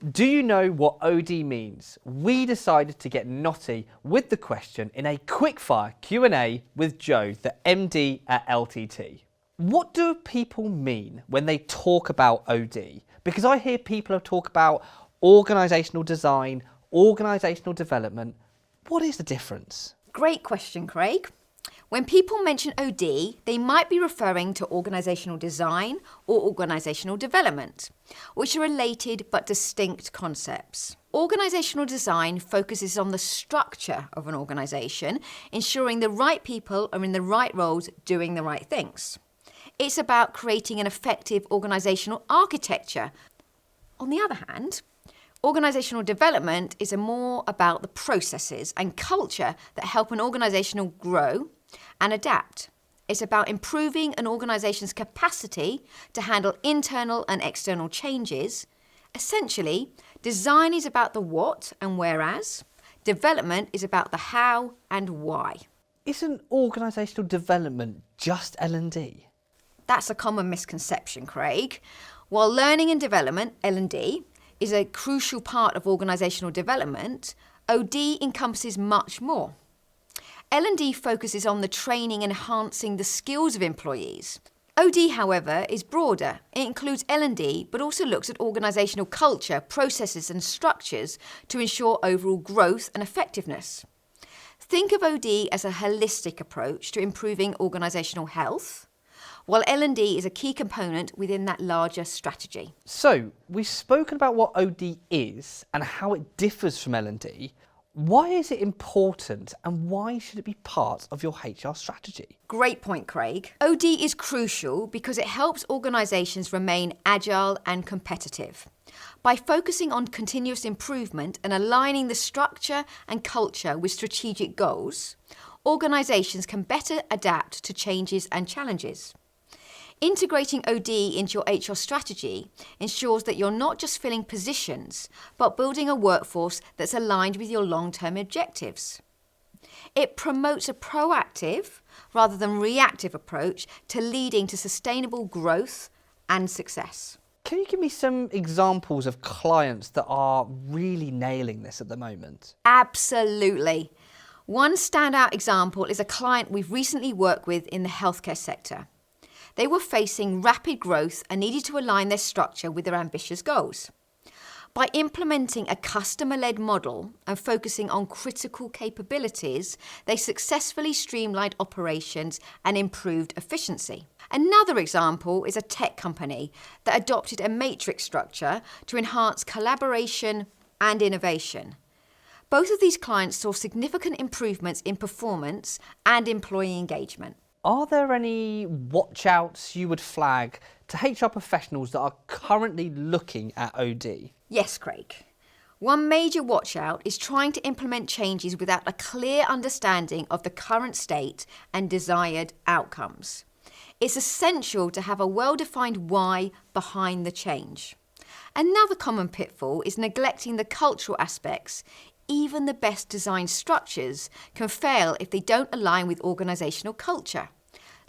Do you know what OD means? We decided to get naughty with the question in a quickfire Q&A with Joe, the MD at LTT. What do people mean when they talk about OD? Because I hear people talk about organisational design, organisational development. What is the difference? Great question, Craig. When people mention OD, they might be referring to organisational design or organisational development, which are related but distinct concepts. Organisational design focuses on the structure of an organisation, ensuring the right people are in the right roles doing the right things. It's about creating an effective organisational architecture. On the other hand, organisational development is more about the processes and culture that help an organisation grow and adapt. It's about improving an organisation's capacity to handle internal and external changes. Essentially, design is about the what and whereas, development is about the how and why. Isn't organisational development just L&D? That's a common misconception, Craig. While learning and development, L&D, is a crucial part of organisational development, OD encompasses much more. L&D focuses on the training and enhancing the skills of employees. OD, however, is broader. It includes L&D, but also looks at organisational culture, processes and structures to ensure overall growth and effectiveness. Think of OD as a holistic approach to improving organisational health, while L&D is a key component within that larger strategy. So, we've spoken about what OD is and how it differs from L&D. Why is it important and why should it be part of your HR strategy? Great point, Craig. OD is crucial because it helps organisations remain agile and competitive. By focusing on continuous improvement and aligning the structure and culture with strategic goals, organisations can better adapt to changes and challenges. Integrating OD into your HR strategy ensures that you're not just filling positions, but building a workforce that's aligned with your long-term objectives. It promotes a proactive rather than reactive approach to leading to sustainable growth and success. Can you give me some examples of clients that are really nailing this at the moment? Absolutely. One standout example is a client we've recently worked with in the healthcare sector. They were facing rapid growth and needed to align their structure with their ambitious goals. By implementing a customer-led model and focusing on critical capabilities, they successfully streamlined operations and improved efficiency. Another example is a tech company that adopted a matrix structure to enhance collaboration and innovation. Both of these clients saw significant improvements in performance and employee engagement. Are there any watch-outs you would flag to HR professionals that are currently looking at OD? Yes, Craig. One major watch-out is trying to implement changes without a clear understanding of the current state and desired outcomes. It's essential to have a well-defined why behind the change. Another common pitfall is neglecting the cultural aspects. Even the best designed structures can fail if they don't align with organisational culture.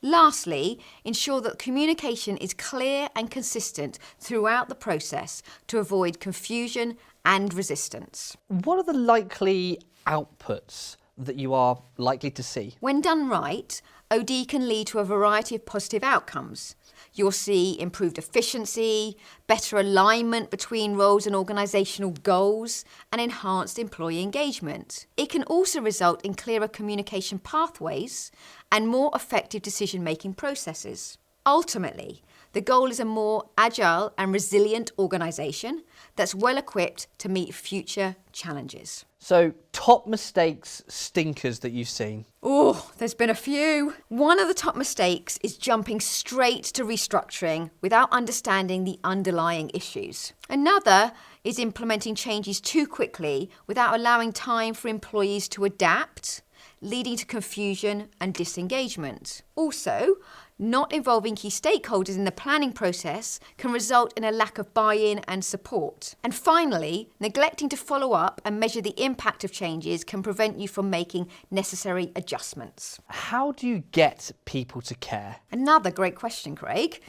Lastly, ensure that communication is clear and consistent throughout the process to avoid confusion and resistance. What are the likely outputs that you are likely to see? When done right, OD can lead to a variety of positive outcomes. You'll see improved efficiency, better alignment between roles and organisational goals, and enhanced employee engagement. It can also result in clearer communication pathways and more effective decision-making processes. Ultimately, the goal is a more agile and resilient organisation that's well equipped to meet future challenges. So, top mistakes, stinkers that you've seen? Oh, there's been a few. One of the top mistakes is jumping straight to restructuring without understanding the underlying issues. Another is implementing changes too quickly without allowing time for employees to adapt, leading to confusion and disengagement. Also, not involving key stakeholders in the planning process can result in a lack of buy-in and support. And finally, neglecting to follow up and measure the impact of changes can prevent you from making necessary adjustments. How do you get people to care? Another great question, Craig.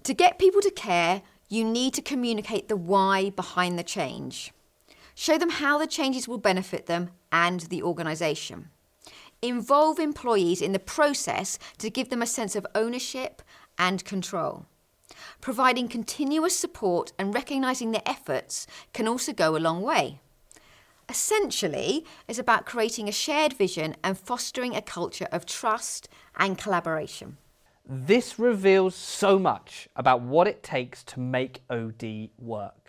To get people to care, You need to communicate the why behind the change. Show them how the changes will benefit them and the organisation. Involve employees in the process to give them a sense of ownership and control. Providing continuous support and recognising their efforts can also go a long way. Essentially, it's about creating a shared vision and fostering a culture of trust and collaboration. This reveals so much about what it takes to make OD work.